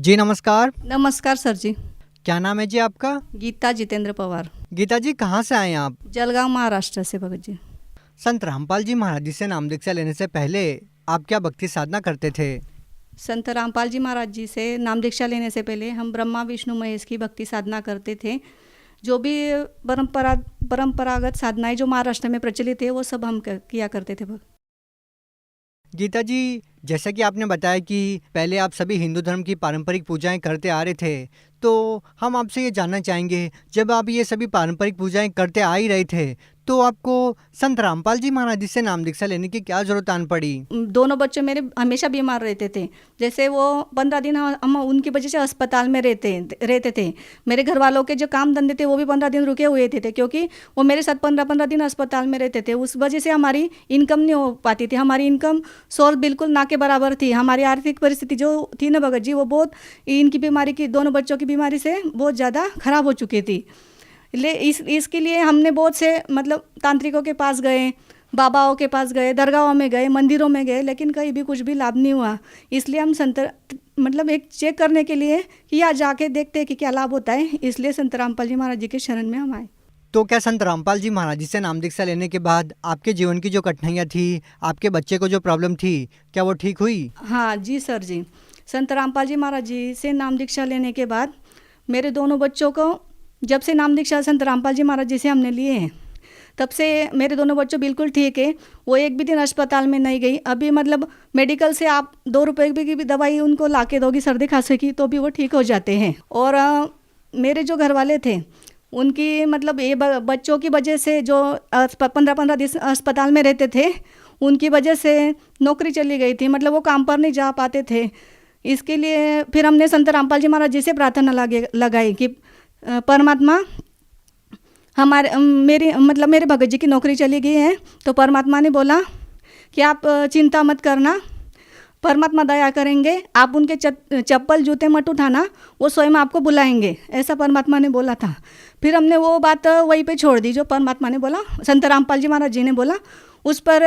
जी नमस्कार। नमस्कार सर जी। क्या नाम है जी आपका? गीता जितेंद्र पवार। गीता जी कहाँ से आए हैं आप? जलगांव महाराष्ट्र से भगत जी। संत रामपाल जी महाराज जी से नाम दीक्षा लेने से पहले आप क्या भक्ति साधना करते थे? संत रामपाल जी महाराज जी से नाम दीक्षा लेने से पहले हम ब्रह्मा विष्णु महेश की भक्ति साधना करते थे। जो भी परंपरागत साधनाएं जो महाराष्ट्र में प्रचलित है वो सब हम किया करते थे। गीता जी, जैसा कि आपने बताया कि पहले आप सभी हिंदू धर्म की पारंपरिक पूजाएं करते आ रहे थे, तो हम आपसे ये जानना चाहेंगे, जब आप ये सभी पारंपरिक पूजाएं करते आ ही रहे थे, तो आपको संत रामपाल जी महाराज जी से नाम दीक्षा लेने की क्या जरूरत आन पड़ी? दोनों बच्चे मेरे हमेशा बीमार रहते थे। जैसे वो 15 दिन हम उनकी वजह से अस्पताल में रहते थे। मेरे घर वालों के जो काम धंधे थे वो भी 15 दिन रुके हुए थे, क्योंकि वो मेरे साथ 15-15 दिन अस्पताल में रहते थे। उस वजह से हमारी इनकम नहीं हो पाती थी। हमारी इनकम सोर्स बिल्कुल ना के बराबर थी। हमारी आर्थिक परिस्थिति जो थी ना भगत जी, वो बहुत इनकी बीमारी की, दोनों बच्चों की बीमारी से बहुत ज़्यादा खराब हो चुकी थी। इसके लिए हमने बहुत से मतलब तांत्रिकों के पास गए, बाबाओं के पास गए, दरगाहों में गए, मंदिरों में गए, लेकिन कहीं भी कुछ भी लाभ नहीं हुआ। इसलिए हम मतलब एक चेक करने के लिए कि यहाँ जाके देखते हैं कि क्या लाभ होता है, इसलिए संत रामपाल जी महाराज जी के शरण में हम आए। तो क्या संत रामपाल जी महाराज जी से नाम दीक्षा लेने के बाद आपके जीवन की जो कठिनाइयाँ थी, आपके बच्चे को जो प्रॉब्लम थी, क्या वो ठीक हुई? हाँ जी सर जी। संत रामपाल जी महाराज जी से नाम दीक्षा लेने के बाद मेरे दोनों बच्चों को, जब से नाम दीक्षा संत रामपाल जी महाराज जी से हमने लिए हैं, तब से मेरे दोनों बच्चों बिल्कुल ठीक है। वो एक भी दिन अस्पताल में नहीं गई। अभी मतलब मेडिकल से आप 2 रुपए की भी दवाई उनको ला के दोगी सर्दी खांसी की, तो भी वो ठीक हो जाते हैं। और मेरे जो घर वाले थे उनकी मतलब ये बच्चों की वजह से जो 15-15 दिन अस्पताल में रहते थे, उनकी वजह से नौकरी चली गई थी। मतलब वो काम पर नहीं जा पाते थे। इसके लिए फिर हमने संत रामपाल जी महाराज जी से प्रार्थना लगाई कि परमात्मा, मेरे भगत जी की नौकरी चली गई है, तो परमात्मा ने बोला कि आप चिंता मत करना, परमात्मा दया करेंगे, आप उनके चप्पल जूते मत उठाना, वो स्वयं आपको बुलाएंगे, ऐसा परमात्मा ने बोला था। फिर हमने वो बात वहीं पे छोड़ दी, जो परमात्मा ने बोला, संत रामपाल जी महाराज जी ने बोला, उस पर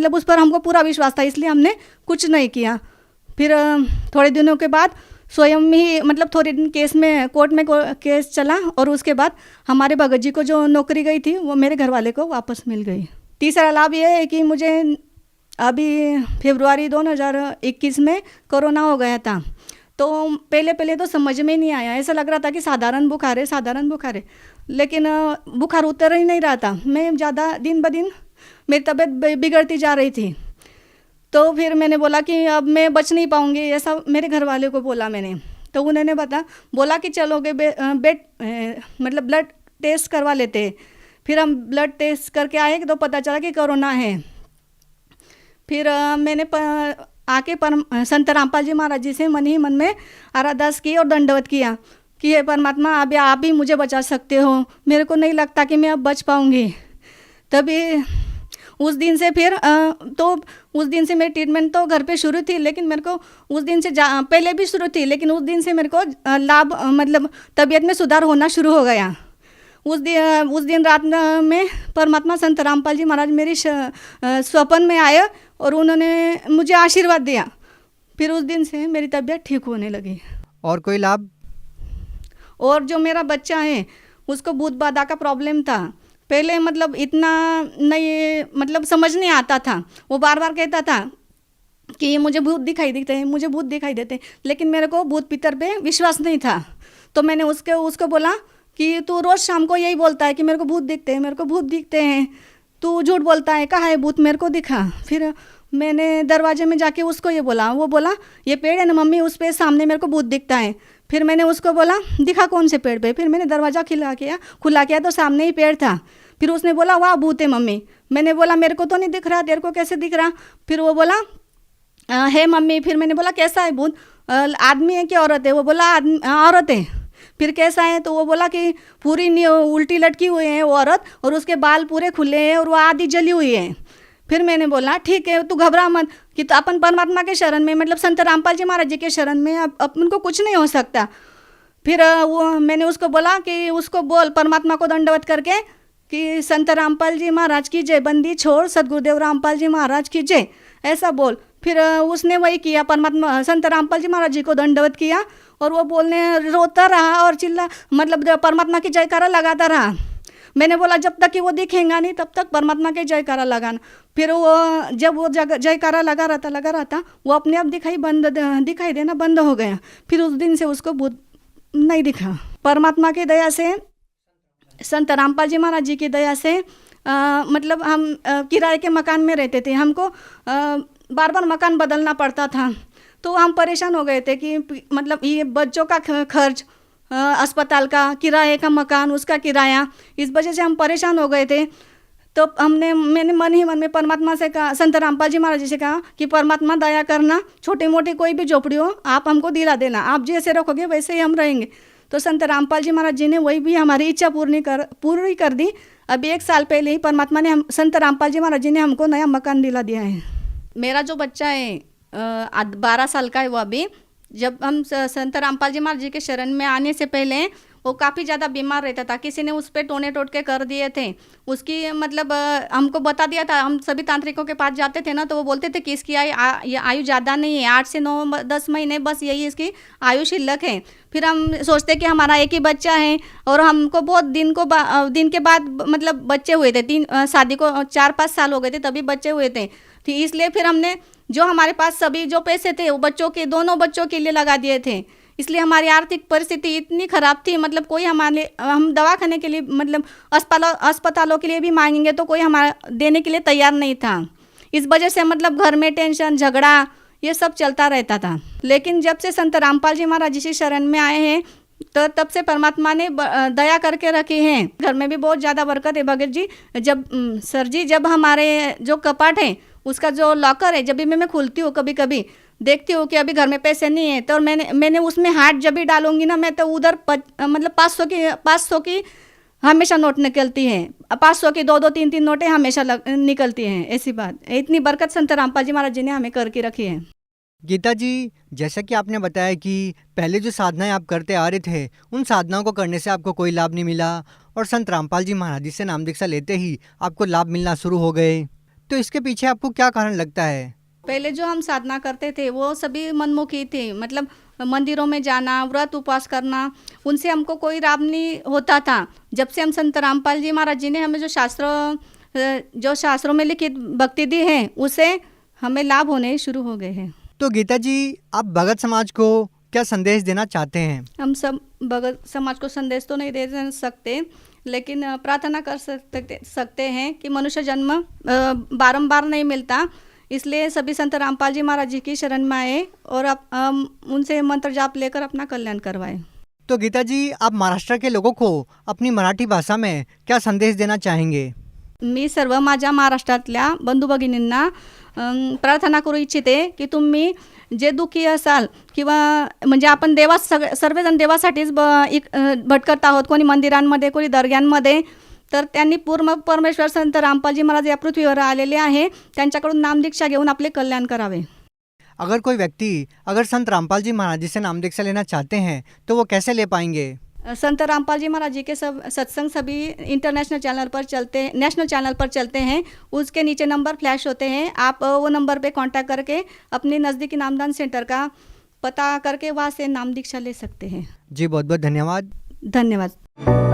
उस पर हमको पूरा विश्वास था, इसलिए हमने कुछ नहीं किया। फिर थोड़े दिनों के बाद स्वयं ही थोड़े दिन कोर्ट में केस चला, और उसके बाद हमारे भगत जी को जो नौकरी गई थी वो मेरे घर वाले को वापस मिल गई। तीसरा लाभ ये है कि मुझे अभी फरवरी 2021 में कोरोना हो गया था। तो पहले तो समझ में नहीं आया, ऐसा लग रहा था कि साधारण बुखार है, लेकिन बुखार उतर ही नहीं रहा था। मैं ज़्यादा दिन ब दिन मेरी तबीयत बिगड़ती जा रही थी। तो फिर मैंने बोला कि अब मैं बच नहीं पाऊँगी, ऐसा मेरे घर वाले को बोला मैंने। तो उन्होंने बोला कि चलोगे ब्लड टेस्ट करवा लेते। फिर हम ब्लड टेस्ट करके आए तो पता चला कि कोरोना है। फिर मैंने आके संत रामपाल जी महाराज जी से मन ही मन में आराधना की और दंडवत किया कि हे परमात्मा, अब आप ही मुझे बचा सकते हो, मेरे को नहीं लगता कि मैं अब बच पाऊँगी। तभी उस दिन से मेरी ट्रीटमेंट तो घर पे शुरू थी, लेकिन मेरे को उस दिन से पहले भी शुरू थी, लेकिन उस दिन से मेरे को लाभ तबीयत में सुधार होना शुरू हो गया। उस दिन रात में परमात्मा संत रामपाल जी महाराज मेरी स्वप्न में आए और उन्होंने मुझे आशीर्वाद दिया। फिर उस दिन से मेरी तबीयत ठीक होने लगी। और कोई लाभ? और जो मेरा बच्चा है उसको भूत बाधा का प्रॉब्लम था। पहले इतना नहीं समझ नहीं आता था। वो बार बार कहता था कि मुझे भूत दिखाई देते हैं, लेकिन मेरे को भूत पितर पे विश्वास नहीं था। तो मैंने उसको बोला कि तू रोज़ शाम को यही बोलता है कि मेरे को भूत दिखते हैं, तू झूठ बोलता है, कहाँ है भूत, मेरे को दिखा। फिर मैंने दरवाजे में जाके उसको ये बोला, वो बोला ये पेड़ है ना मम्मी, उस पे सामने मेरे को भूत दिखता है। फिर मैंने उसको बोला दिखा कौन से पेड़ पे। फिर मैंने दरवाज़ा खुला किया तो सामने ही पेड़ था। फिर उसने बोला वाह भूत है मम्मी। मैंने बोला मेरे को तो नहीं दिख रहा, तेरे को कैसे दिख रहा? फिर वो बोला है मम्मी। फिर मैंने बोला कैसा है भूत, आदमी है कि औरत है? वो बोला औरत है। फिर कैसा है? तो वो बोला कि पूरी उल्टी लटकी हुई है वो औरत, और उसके बाल पूरे खुले हैं और वो आधी जली हुई है। फिर मैंने बोला ठीक है, तू घबरा मत, कि तो अपन परमात्मा के शरण में संत रामपाल जी महाराज जी के शरण में अपन को कुछ नहीं हो सकता। फिर मैंने उसको बोला कि उसको बोल परमात्मा को दंडवत करके कि संत रामपाल जी महाराज की जय, बंदी छोड़ सदगुरुदेव रामपाल जी महाराज की जय, ऐसा बोल। फिर उसने वही किया, परमात्मा संत रामपाल जी महाराज जी को दंडवत किया और वो बोलने रोता रहा और चिल्ला मतलब परमात्मा की जयकारा लगाता रहा। मैंने बोला जब तक कि वो दिखेगा नहीं तब तक परमात्मा के जयकारा लगाना। फिर वो जब वो जयकारा लगा रहा था वो अपने आप दिखाई देना बंद हो गया। फिर उस दिन से उसको भूत नहीं दिखा। परमात्मा की दया से, संत रामपाल जी महाराज जी की दया से मतलब हम किराए के मकान में रहते थे, हमको बार बार मकान बदलना पड़ता था। तो हम परेशान हो गए थे कि मतलब ये बच्चों का खर्च, अस्पताल का किराए का मकान, उसका किराया, इस वजह से हम परेशान हो गए थे। तो मैंने मन ही मन में परमात्मा से कहा, संत रामपाल जी महाराज जी से कहा कि परमात्मा दया करना, छोटी मोटी कोई भी झोपड़ी हो आप हमको दिला देना, आप जैसे रखोगे वैसे ही हम रहेंगे। तो संत रामपाल जी महाराज जी ने वही भी हमारी इच्छा पूरी कर दी। अभी 1 साल पहले ही परमात्मा ने संत रामपाल जी महाराज जी ने हमको नया मकान दिला दिया है। मेरा जो बच्चा है 12 साल का है, वो अभी जब हम संत रामपाल जी महाराज जी के शरण में आने से पहले वो काफ़ी ज़्यादा बीमार रहता था। किसी ने उस पर टोने टोटके कर दिए थे, उसकी मतलब हमको बता दिया था। हम सभी तांत्रिकों के पास जाते थे ना, तो वो बोलते थे कि इसकी आयु ज़्यादा नहीं है, 8 से 9-10 महीने बस यही इसकी आयु शिल्लक है। फिर हम सोचते कि हमारा एक ही बच्चा है और हमको बहुत दिन के बाद मतलब बच्चे हुए थे। शादी को 4-5 साल हो गए थे तभी बच्चे हुए थे। तो इसलिए फिर हमने जो हमारे पास सभी जो पैसे थे वो दोनों बच्चों के लिए लगा दिए थे। इसलिए हमारी आर्थिक परिस्थिति इतनी ख़राब थी, मतलब कोई हम दवाखाने के लिए मतलब अस्पतालों के लिए भी मांगेंगे तो कोई हमारा देने के लिए तैयार नहीं था। इस वजह से मतलब घर में टेंशन, झगड़ा ये सब चलता रहता था। लेकिन जब से संत रामपाल जी महाराज जी शरण में आए हैं तो तब से परमात्मा ने दया करके रखी है। घर में भी बहुत ज़्यादा बरकत है भगत जी। जब हमारे जो कपाट है उसका जो लॉकर है, जब भी मैं खोलती हूँ कभी कभी देखती हूँ कि अभी घर में पैसे नहीं है, तो मैंने उसमें हाथ जब भी डालूंगी ना मैं, तो उधर मतलब 500 की हमेशा नोट निकलती है। 500 की 2-2, 3-3 नोटें हमेशा निकलती हैं। ऐसी बात, इतनी बरकत संत रामपाल जी महाराज जी ने हमें करके रखी है। गीता जी, जैसा कि आपने बताया कि पहले जो साधनाएं आप करते आ रहे थे उन साधनाओं को करने से आपको कोई लाभ नहीं मिला और संत रामपाल जी महाराज जी से नाम दीक्षा लेते ही आपको लाभ मिलना शुरू हो गए, तो इसके पीछे आपको क्या कारण लगता है? पहले जो हम साधना करते थे वो सभी मनमुखी थे, मतलब मंदिरों में जाना, व्रत उपवास करना, उनसे हमको कोई लाभ नहीं होता था। जब से हम संत रामपाल जी महाराज जी ने हमें जो शास्त्रों में लिखित भक्ति दी है उसे हमें लाभ होने शुरू हो गए हैं। तो गीता जी, आप भगत समाज को क्या संदेश देना चाहते हैं? हम सब भगत समाज को संदेश तो नहीं दे सकते, लेकिन प्रार्थना कर सकते हैं कि मनुष्य जन्म बारंबार नहीं मिलता, इसलिए सभी संत रामपाल जी महाराज जी की शरण में आए और उनसे मंत्र जाप लेकर अपना कल्याण करवाएं। तो गीता जी, आप महाराष्ट्र के लोगों को अपनी मराठी भाषा में क्या संदेश देना चाहेंगे? मी सर्व माझ्या महाराष्ट्रातल्या बंधू भगिनींना प्रार्थना करू इच्छिते की तुम्ही जे दुःखी असाल किंवा म्हणजे आपण सर्वजण देवासाठीच भटकत आहोत, कोणी मंदिरांमध्ये, कोणी दर्ग्यांमध्ये, तर त्यांनी पूर्ण परमेश्वर संत रामपालजी महाराज या पृथ्वीवर आलेले आहे, त्यांच्याकडून नामदीक्षा घेऊन आपले कल्याण करावे। अगर कोई व्यक्ति संत रामपाल जी महाराज जी से नाम दीक्षा लेना चाहते हैं तो वो कैसे ले पाएंगे? संत रामपाल जी महाराज जी के सत्संग सभी नेशनल चैनल पर चलते हैं। उसके नीचे नंबर फ्लैश होते हैं, आप वो नंबर पे कांटेक्ट करके अपने नज़दीकी नामदान सेंटर का पता करके वहाँ से नाम दीक्षा ले सकते हैं। जी, बहुत बहुत धन्यवाद। धन्यवाद।